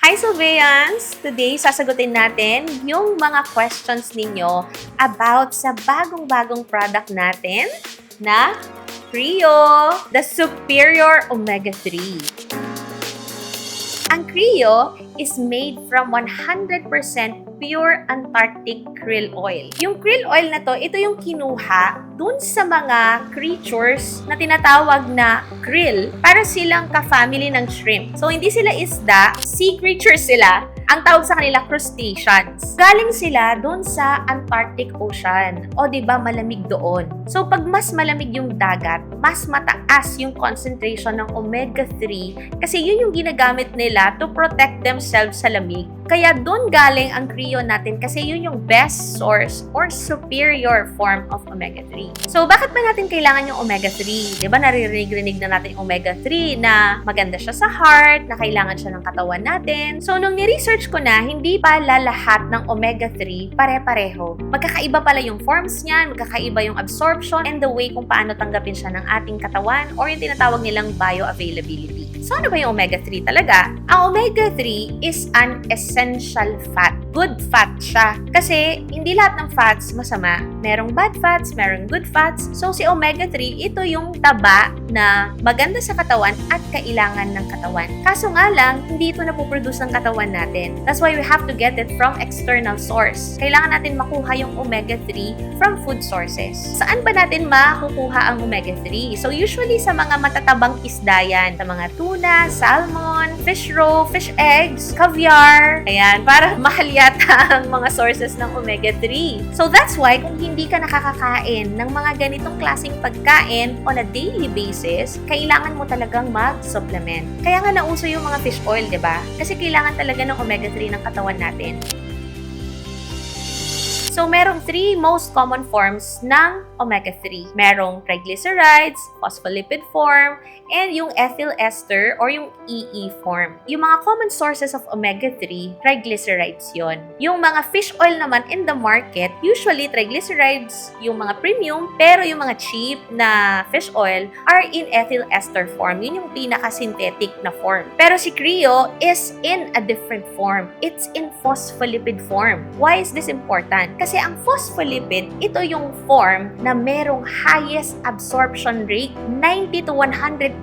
Hi Surveyance! Today, sasagutin natin yung mga questions ninyo about sa bagong-bagong product natin na Crio, the Superior Omega-3. Ang Crio is made from 100% pure Antarctic krill oil. Yung krill oil na to, ito yung kinuha dun sa mga creatures na tinatawag na krill para silang ka-family ng shrimp. So, hindi sila isda, sea creatures sila. Ang tawag sa kanila, crustaceans. Galing sila doon sa Antarctic Ocean. O, di ba malamig doon. So, pag mas malamig yung dagat, mas mataas yung concentration ng omega-3 kasi yun yung ginagamit nila to protect themselves sa lamig. Kaya doon galing ang Crio natin kasi yun yung best source or superior form of omega-3. So, bakit ba natin kailangan yung omega-3? Di ba naririnig na natin yung omega-3 na maganda siya sa heart, na kailangan siya ng katawan natin. So, nung ni-research ko na, hindi pala lahat ng omega-3 pare-pareho. Magkakaiba pala yung forms niyan, magkakaiba yung absorption and the way kung paano tanggapin siya ng ating katawan or yung tinatawag nilang bioavailability. So, ano ba yung omega-3 talaga? Ang omega-3 is an essential fat. Good fat siya. Kasi, hindi lahat ng fats masama. Merong bad fats, merong good fats. So, si omega-3, ito yung taba na maganda sa katawan at kailangan ng katawan. Kaso nga lang, hindi ito napoproduce ng katawan natin. That's why we have to get it from external source. Kailangan natin makuha yung omega-3 from food sources. Saan ba natin makukuha ang omega-3? So, usually sa mga matatabang isda yan. Sa mga tuna, salmon, fish roe, fish eggs, caviar. Ayan, para mahal yata ang mga sources ng omega-3. So, that's why kung hindi ka nakakakain ng mga ganitong klaseng pagkain on a daily basis, kailangan mo talagang mag-supplement. Kaya nga nauso yung mga fish oil, di ba? Kasi kailangan talaga ng omega-3 ng katawan natin. So, merong 3 most common forms ng omega-3. Merong triglycerides, phospholipid form, and yung ethyl ester or yung EE form. Yung mga common sources of omega-3, triglycerides yon. Yung mga fish oil naman in the market, usually triglycerides yung mga premium, pero yung mga cheap na fish oil are in ethyl ester form. Yun yung pinaka-synthetic na form. Pero si Crio is in a different form. It's in phospholipid form. Why is this important? Kasi ang phospholipid, ito yung form na merong highest absorption rate, 90 to 100%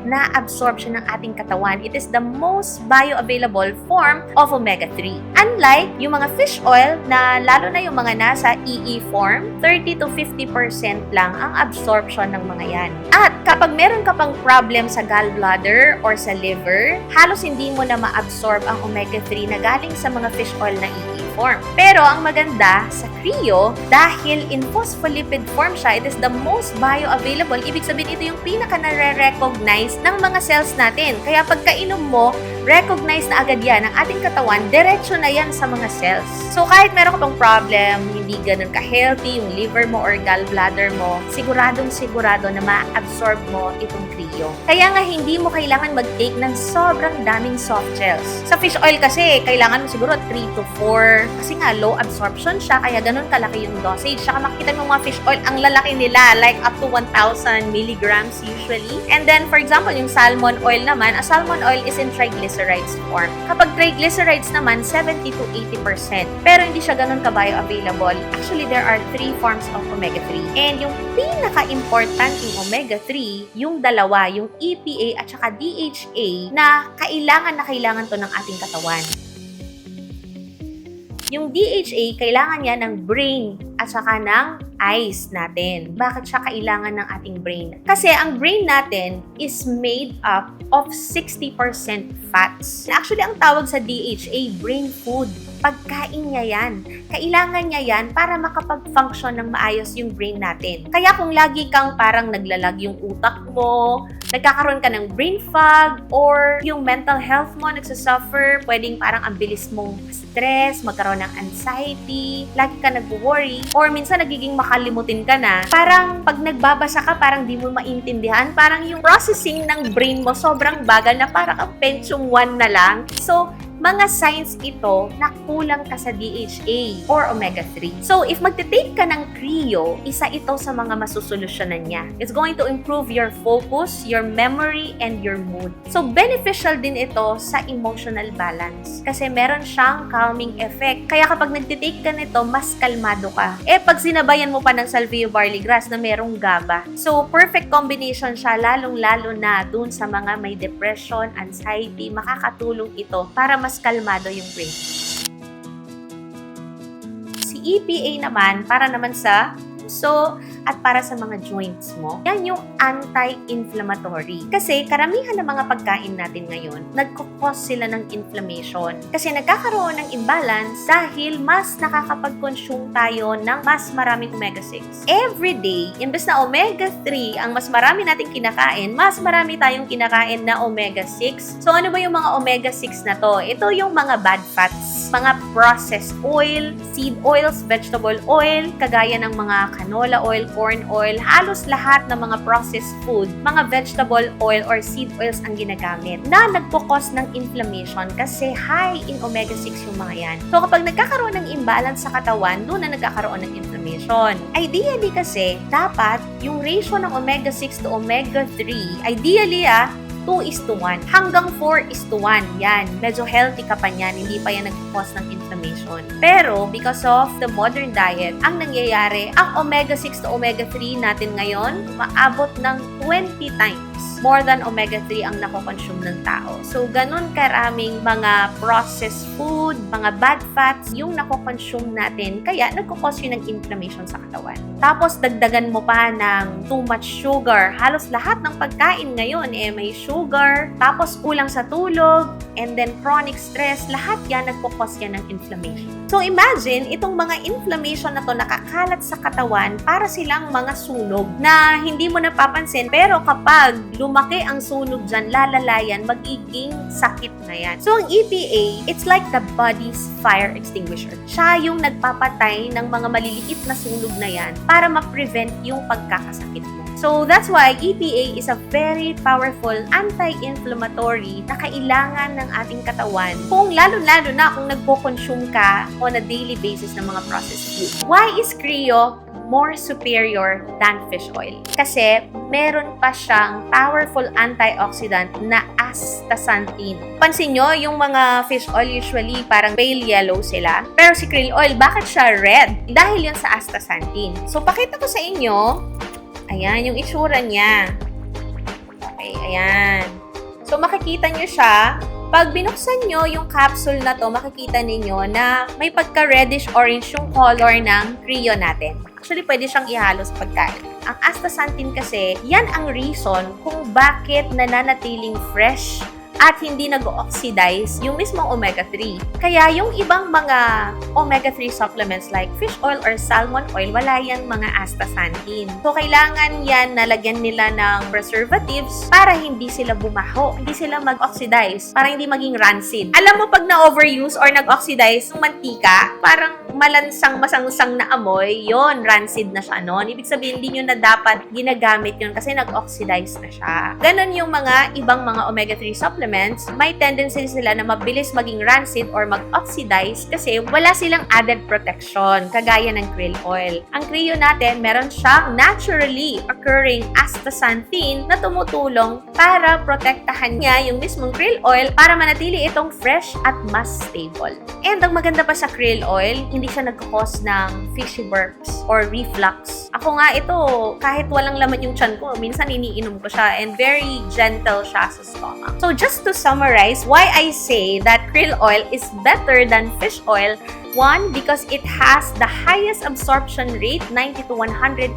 na absorption ng ating katawan. It is the most bioavailable form of omega-3. Unlike yung mga fish oil na lalo na yung mga nasa EE form, 30 to 50% lang ang absorption ng mga yan. At kapag meron ka pang problem sa gallbladder or sa liver, halos hindi mo na ma-absorb ang omega-3 na galing sa mga fish oil na EE form. Pero ang maganda sa Crio, dahil in phospholipid form siya, it is the most bioavailable. Ibig sabihin, ito yung pinaka nare-recognize ng mga cells natin. Kaya pagkainom mo, recognize na agad yan ng ating katawan, diretso na yan sa mga cells. So kahit meron ka pang problem, hindi ganun ka-healthy yung liver mo or gallbladder mo, siguradong-sigurado na ma-absorb mo itong Crio. Kaya nga hindi mo kailangan mag-take ng sobrang daming soft gels. Sa fish oil kasi, kailangan mo siguro 3 to 4 kasi nga low absorption siya, kaya ganun kalaki yung dosage. Saka makikita mo mga fish oil, ang lalaki nila, like up to 1,000 milligrams usually. And then, for example, yung salmon oil naman, a salmon oil is in triglycerides form. Kapag triglycerides naman, 70 to 80%. Pero hindi siya ganun ka-bioavailable. Actually, there are 3 forms of omega-3. And yung pinaka-importanting omega-3, yung dalawa, yung EPA at saka DHA na kailangan to ng ating katawan. Yung DHA, kailangan niya ng brain at saka ng eyes natin. Bakit siya kailangan ng ating brain? Kasi ang brain natin is made up of 60% fats. Actually, ang tawag sa DHA, brain food. Pagkain niya yan. Kailangan niya yan para makapag-function ng maayos yung brain natin. Kaya kung lagi kang parang naglalag yung utak mo, nagkakaroon ka ng brain fog, or yung mental health mo nagsasuffer, pwedeng parang ang bilis mong stress, magkaroon ng anxiety, lagi ka nag-worry, or minsan nagiging makalimutin ka na, parang pag nagbabasa ka, parang di mo maintindihan, parang yung processing ng brain mo sobrang bagal na parang ang Pentium 1 na lang. So, mga signs ito na kulang ka sa DHA or omega-3. So, if magte-take ka ng Creo, isa ito sa mga masusolusyonan niya. It's going to improve your focus, your memory, and your mood. So, beneficial din ito sa emotional balance kasi meron siyang calming effect. Kaya kapag nagte-take ka nito, mas kalmado ka. Pag sinabayan mo pa ng salvia barley grass na merong GABA. So, perfect combination siya, lalong-lalo na dun sa mga may depression, anxiety, makakatulong ito para mas kalmado yung brain. Si EPA naman, para naman sa puso at para sa mga joints mo, yan yung anti-inflammatory. Kasi karamihan ng mga pagkain natin ngayon, nagkukos sila ng inflammation. Kasi nagkakaroon ng imbalance dahil mas nakakapag-consume tayo ng mas maraming omega-6. Every day, imbes na omega-3 ang mas marami nating kinakain, mas marami tayong kinakain na omega-6. So ano ba yung mga omega-6 na to? Ito yung mga bad fats, mga processed oil, seed oils, vegetable oil, kagaya ng mga canola oil, corn oil, halos lahat ng mga processed food, mga vegetable oil or seed oils ang ginagamit na nagpo-cause ng inflammation kasi high in omega-6 yung mga yan. So kapag nagkakaroon ng imbalance sa katawan, doon na nagkakaroon ng inflammation. Ideally kasi, dapat yung ratio ng omega-6 to omega-3, ideally 2:1 hanggang 4:1. Yan. Medyo healthy ka pa niyan. Hindi pa yan nag-cause ng inflammation. Pero, because of the modern diet, ang nangyayari, ang omega-6 to omega-3 natin ngayon, maabot ng 20 times more than omega-3 ang nakokonsume ng tao. So, ganun karaming mga processed food, mga bad fats, yung nakokonsume natin, kaya nagkukos yun ng inflammation sa katawan. Tapos, dagdagan mo pa ng too much sugar. Halos lahat ng pagkain ngayon, may sugar, tapos kulang sa tulog, and then chronic stress, lahat yan, nagkukos yan ng inflammation. So, imagine, itong mga inflammation na to nakakalat sa katawan para silang mga sunog na hindi mo napapansin, pero kapag lumaki ang sunog dyan, lalalayan, magiging sakit na yan. So, ang EPA, it's like the body's fire extinguisher. Siya yung nagpapatay ng mga maliliit na sunog na yan para ma-prevent yung pagkakasakit mo. So, that's why EPA is a very powerful anti-inflammatory na kailangan ng ating katawan kung lalo-lalo na kung nagpo-consume ka on a daily basis ng mga processed food. Why is Creo more superior than fish oil? Kasi meron pa siyang powerful antioxidant na astaxanthin. Pansin nyo, yung mga fish oil usually parang pale yellow sila. Pero si krill oil, bakit siya red? Dahil yun sa astaxanthin. So, pakita ko sa inyo. Ayan, yung itsura niya. Okay, ayan. So, makikita nyo siya. Pag binuksan nyo yung capsule na to, makikita ninyo na may pagka-reddish-orange yung color ng Creo natin. Actually, pwede siyang ihalo sa pagkain. Ang astaxanthin kasi, yan ang reason kung bakit nananatiling fresh at hindi nag-oxidize yung mismong omega-3. Kaya yung ibang mga omega-3 supplements like fish oil or salmon oil, wala yan mga astaxanthin. So, kailangan yan nalagyan nila ng preservatives para hindi sila bumaho, hindi sila mag-oxidize, para hindi maging rancid. Alam mo, pag na-overuse or nag-oxidize yung mantika, parang malansang masangsang na amoy, yon rancid na siya noon. Ibig sabihin, hindi nyo na dapat ginagamit yun kasi nag-oxidize na siya. Ganon yung mga ibang mga omega-3 supplements, may tendency sila na mabilis maging rancid or mag-oxidize kasi wala silang added protection, kagaya ng krill oil. Ang Creo natin, meron siyang naturally occurring astaxanthin na tumutulong para protektahan niya yung mismong krill oil para manatili itong fresh at mas stable. And ang maganda pa sa krill oil, hindi siya nagkakos ng fishy burps or reflux. Ako nga ito, kahit walang laman yung tiyan ko, minsan iniinom ko siya and very gentle siya sa stomach. So just to summarize why I say that krill oil is better than fish oil, one, because it has the highest absorption rate, 90 to 100%.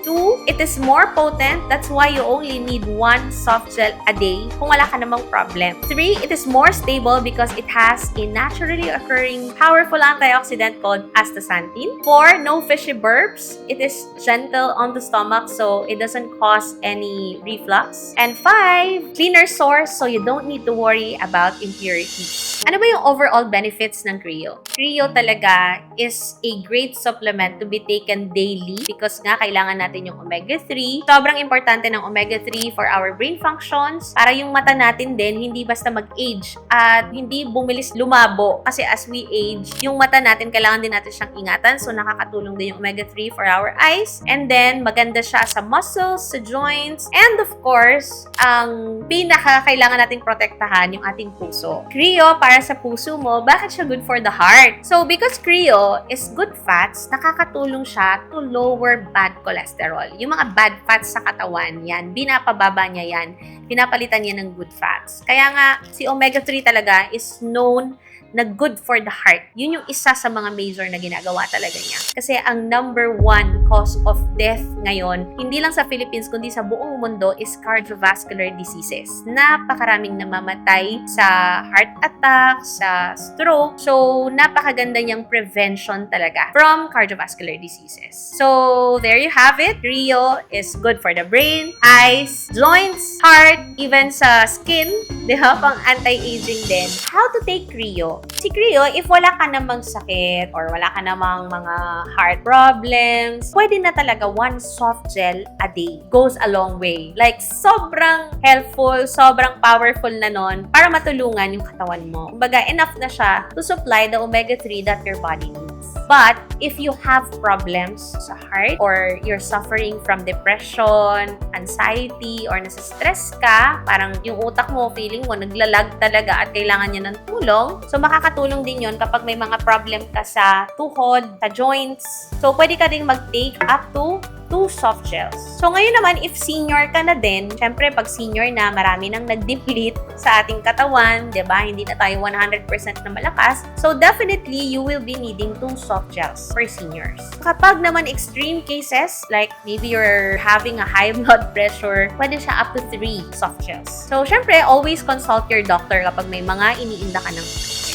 Two, it is more potent. That's why you only need one soft gel a day kung wala ka namang problem. Three, it is more stable because it has a naturally occurring powerful antioxidant called astaxanthin. Four, no fishy burps. It is gentle on the stomach so it doesn't cause any reflux. And five, cleaner source so you don't need to worry about impurities. Ano ba yung overall benefits ng Creo? Creo Crio talaga is a great supplement to be taken daily because nga kailangan natin yung omega-3. Sobrang importante ng omega-3 for our brain functions para yung mata natin din hindi basta mag-age at hindi bumilis lumabo. Kasi as we age, yung mata natin kailangan din natin siyang ingatan. So nakakatulong din yung omega-3 for our eyes. And then maganda siya sa muscles, sa joints, and of course, ang pinaka kailangan nating protektahan yung ating puso. Crio para sa puso mo, bakit siya good for the heart? So, because Crio is good fats, nakakatulong siya to lower bad cholesterol. Yung mga bad fats sa katawan, yan, binapababa niya yan. Pinapalitan niya ng good fats. Kaya nga, si omega-3 talaga is known na good for the heart. Yun yung isa sa mga major na ginagawa talaga niya. Kasi ang number 1 cause of death ngayon, hindi lang sa Philippines, kundi sa buong mundo, is cardiovascular diseases. Napakaraming namamatay sa heart attack, sa stroke. So, napakaganda niyang prevention talaga from cardiovascular diseases. So, there you have it. Crio is good for the brain, eyes, joints, heart, even sa skin. Di ba? Pang anti-aging din. How to take Crio? Si Crio, if wala ka namang sakit or wala ka namang mga heart problems, pwede na talaga one soft gel a day. Goes a long way. Like, sobrang helpful, sobrang powerful na nun para matulungan yung katawan mo. Kumbaga, enough na siya to supply the omega-3 that your body needs. But, if you have problems sa heart or you're suffering from depression, anxiety, or nasa-stress ka, parang yung utak mo, feeling mo, naglalag talaga at kailangan niya ng tulong, so makakatulong din yon kapag may mga problem ka sa tuhod, sa joints. So, pwede ka ding mag-take up to 2 soft gels. So, ngayon naman, if senior ka na din, syempre, pag senior na, marami nang nag-deplete sa ating katawan, diba? Hindi na tayo 100% na malakas. So, definitely, you will be needing 2 soft gels for seniors. Kapag naman extreme cases, like maybe you're having a high blood pressure, pwede siya up to 3 soft gels. So, syempre, always consult your doctor kapag may mga iniinda ka ng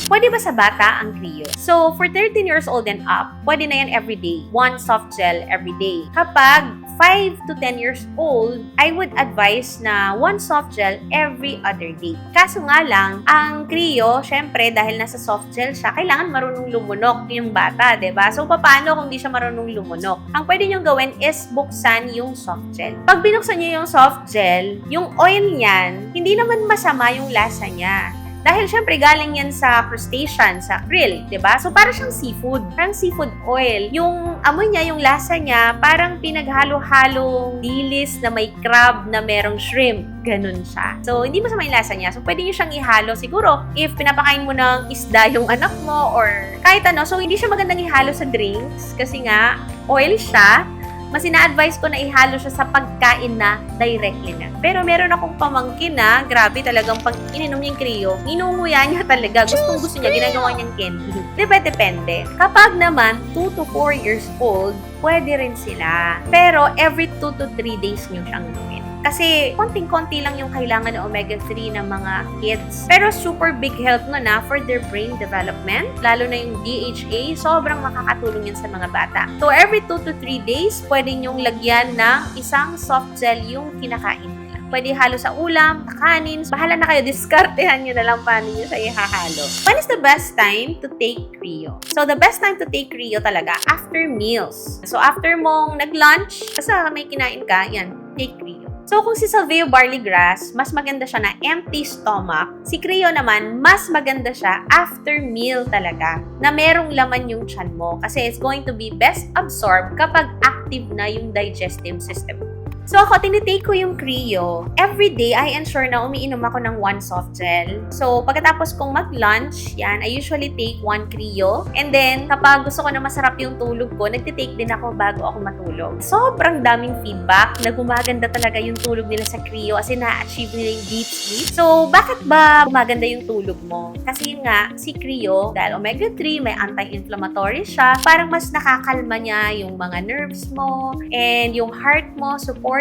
pwede ba sa bata ang Crio? So, for 13 years old and up, pwede na yan everyday. 1 soft gel everyday. Kapag 5 to 10 years old, I would advise na 1 soft gel every other day. Kaso nga lang, ang Crio, syempre, dahil nasa soft gel siya, kailangan marunong lumunok yung bata, diba? So, paano kung di siya marunong lumunok? Ang pwede niyong gawin is buksan yung soft gel. Pag binuksan niyo yung soft gel, yung oil niyan, hindi naman masama yung lasa niya. Dahil syempre galing yan sa crustacean, sa krill, 'di ba? So para siyang seafood, parang seafood oil. Yung amoy niya, yung lasa niya, parang pinaghalo-halong dilis na may crab na merong shrimp. Ganun siya. So hindi masama yung lasa niya. So pwede niyo siyang ihalo siguro if pinapakain mo ng isda yung anak mo or kahit ano. So hindi siya magandang ihalo sa drinks kasi nga oil siya. Mas ina-advise ko na ihalo siya sa pagkain na directly na. Pero meron akong pamangkin na, grabe talagang pag ininom niya yung Crio, inunguya niya talaga. Gusto niya, ginagawa niyang candy. Depende. Kapag naman, 2 to 4 years old, pwede rin sila. Pero every 2 to 3 days niyo siyang gawin. Kasi konting-konti lang yung kailangan ng omega-3 ng mga kids. Pero super big help na for their brain development. Lalo na yung DHA, sobrang makakatulong yun sa mga bata. So every 2 to 3 days, pwede nyong lagyan ng isang soft gel yung kinakain nila. Pwede halo sa ulam, kanin. Bahala na kayo, diskartehan nyo na lang paano nyo siya ihahalo. When is the best time to take Crio? So the best time to take Crio talaga, after meals. So after mong nag-lunch, kasi may kinain ka, yan, take Crio. So, kung si Salveo Barley Grass, mas maganda siya na empty stomach. Si Crio naman, mas maganda siya after meal talaga, na merong laman yung tiyan mo. Kasi it's going to be best absorbed kapag active na yung digestive system. So ako, tinitake ko yung Crio. Every day, I ensure na umiinom ako ng 1 soft gel. So pagkatapos kong mag-lunch, yan, I usually take 1 Crio. And then, kapag gusto ko na masarap yung tulog ko, nagtitake din ako bago ako matulog. Sobrang daming feedback na gumaganda talaga yung tulog nila sa Crio kasi na-achieve nila yung deep sleep. So, bakit ba gumaganda yung tulog mo? Kasi nga, si Crio, dahil omega-3, may anti-inflammatory siya, parang mas nakakalma niya yung mga nerves mo and yung heart mo, supported.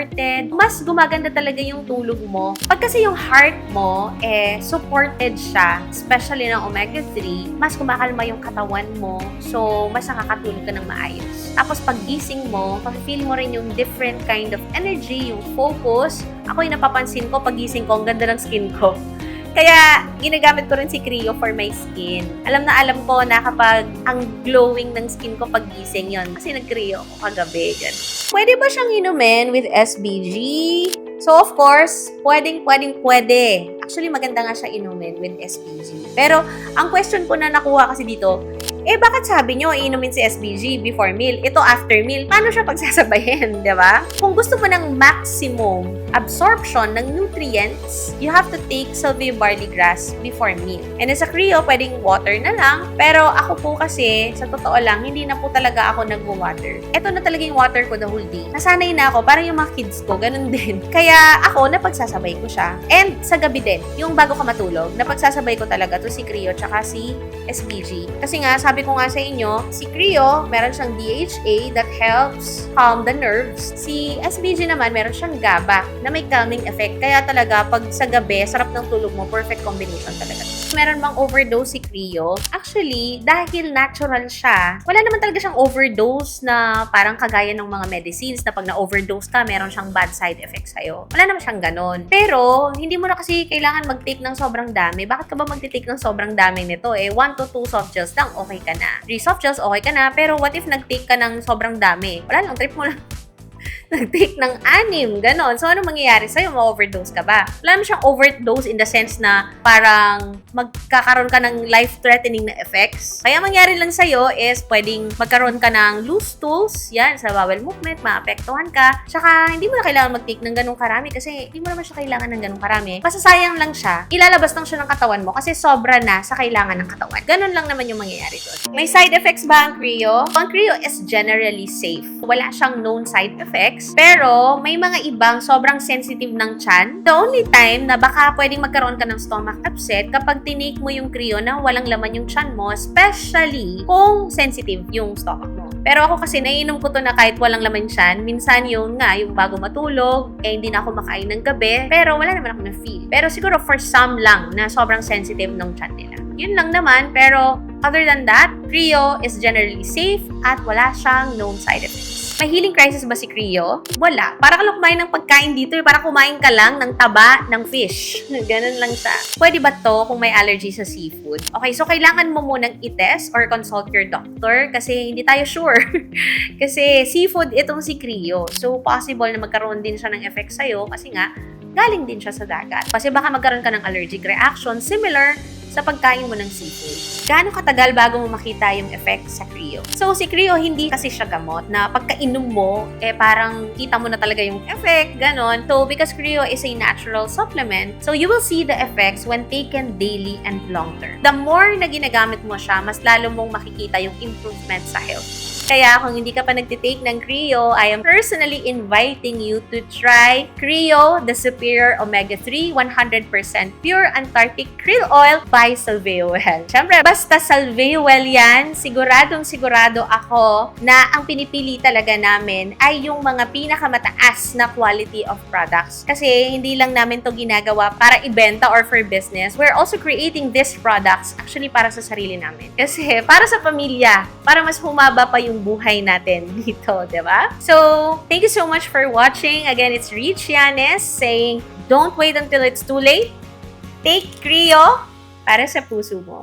Mas gumaganda talaga yung tulog mo. Pag kasi yung heart mo, supported siya, especially ng omega-3, mas kumakalma yung katawan mo. So, mas nakakatulog ka ng maayos. Tapos, pag gising mo, pag-feel mo rin yung different kind of energy, yung focus. Ako yung napapansin ko, pag gising ko, ang ganda ng skin ko. Kaya, ginagamit ko rin si Creo for my skin. Alam na alam ko na kapag ang glowing ng skin ko pag gising yon kasi nag-Creo ako kagabi. Ganun. Pwede ba siyang inumin with SBG? So, of course, pwede. Actually, maganda nga siya inumin with SBG. Pero, ang question ko na nakuha kasi dito, bakit sabi nyo inumin si SBG before meal? Ito after meal. Paano siya pagsasabayin, di ba? Kung gusto mo ng maximum absorption ng nutrients, you have to take Salvia barley grass before meal. And as a Creo, pwedeng water na lang. Pero ako po kasi, sa totoo lang, hindi na po talaga ako nag-water. Ito na talaga yung water ko the whole day. Nasanay na ako, parang yung mga kids ko, ganun din. Kaya ako, napagsasabay ko siya. And sa gabi din, yung bago ka matulog, napagsasabay ko talaga to si Creo tsaka si SBG. Kasi nga, sabi ko nga sa inyo, si Creo, meron siyang DHA that helps calm the nerves. Si SBG naman, meron siyang GABA na may calming effect. Kaya talaga, pag sa gabi, sarap ng tulog mo, perfect combination talaga. Meron bang overdose si Creo? Actually, dahil natural siya, wala naman talaga siyang overdose na parang kagaya ng mga medicines na pag na-overdose ka, meron siyang bad side effects sa'yo. Wala naman siyang ganon. Pero, hindi mo na kasi kailangan mag-take ng sobrang dami. Bakit ka ba mag-take ng sobrang dami nito? 1 to 2 soft gels lang, okay ka na. 3 soft gels, okay ka na. Pero what if nag-take ka ng sobrang dami? Wala lang, trip mo lang. Nag-take ng 6, ganon. So, ano mangyayari sa'yo? Ma-overdose ka ba? Wala naman siyang overdose in the sense na parang magkakaroon ka ng life-threatening na effects. Kaya mangyari lang sa'yo is pwedeng magkaroon ka ng loose stools, yan, sa bowel movement, maapektuhan ka. Tsaka, hindi mo na kailangan mag-take ng ganong karami kasi hindi mo naman siya kailangan ng ganong karami. Masasayang lang siya, ilalabas lang siya ng katawan mo kasi sobra na sa kailangan ng katawan. Ganon lang naman yung mangyayari doon. May side effects ba ang Creo? Ang Creo is generally safe. Wala siyang known side effects. Pero, may mga ibang sobrang sensitive ng tiyan. The only time na baka pwedeng magkaroon ka ng stomach upset kapag tinake mo yung Creo na walang laman yung tiyan mo, especially kung sensitive yung stomach mo. Pero ako kasi naiinom ko to na kahit walang laman tiyan, minsan yung bago matulog, hindi na ako makain ng gabi, pero wala naman ako na-feel. Pero siguro for some lang na sobrang sensitive ng tiyan nila. Yun lang naman, pero other than that, Creo is generally safe at wala siyang known side effects. May healing crisis ba si Creo? Wala. Para ka lang kumain ng pagkain dito, para kumain ka lang ng taba ng fish. Ganun lang siya. Pwede ba to kung may allergy sa seafood? Okay, so kailangan mo munang i-test or consult your doctor kasi hindi tayo sure. Kasi seafood itong si Creo. So, possible na magkaroon din siya ng effect sa'yo kasi nga, galing din siya sa dagat. Kasi baka magkaroon ka ng allergic reaction similar sa pagkain mo ng seafood. Gaano katagal bago mo makita yung effect sa Creo? So, si Creo, hindi kasi siya gamot na pagkainom mo, parang kita mo na talaga yung effect, ganon. So, because Creo is a natural supplement, so you will see the effects when taken daily and long term. The more na ginagamit mo siya, mas lalo mong makikita yung improvement sa health. Kaya kung hindi ka pa nagtitake ng Creo, I am personally inviting you to try Creo, the Superior Omega-3 100% Pure Antarctic Krill Oil by Salveovel. Siyempre, basta Salveovel yan, sigurado ako na ang pinipili talaga namin ay yung mga pinakamataas na quality of products. Kasi hindi lang namin to ginagawa para ibenta or for business. We're also creating these products actually para sa sarili namin. Kasi para sa pamilya, para mas humaba pa yung buhay natin dito, diba? So, thank you so much for watching. Again, it's Rich Yanes saying, don't wait until it's too late. Take Creo para sa puso mo.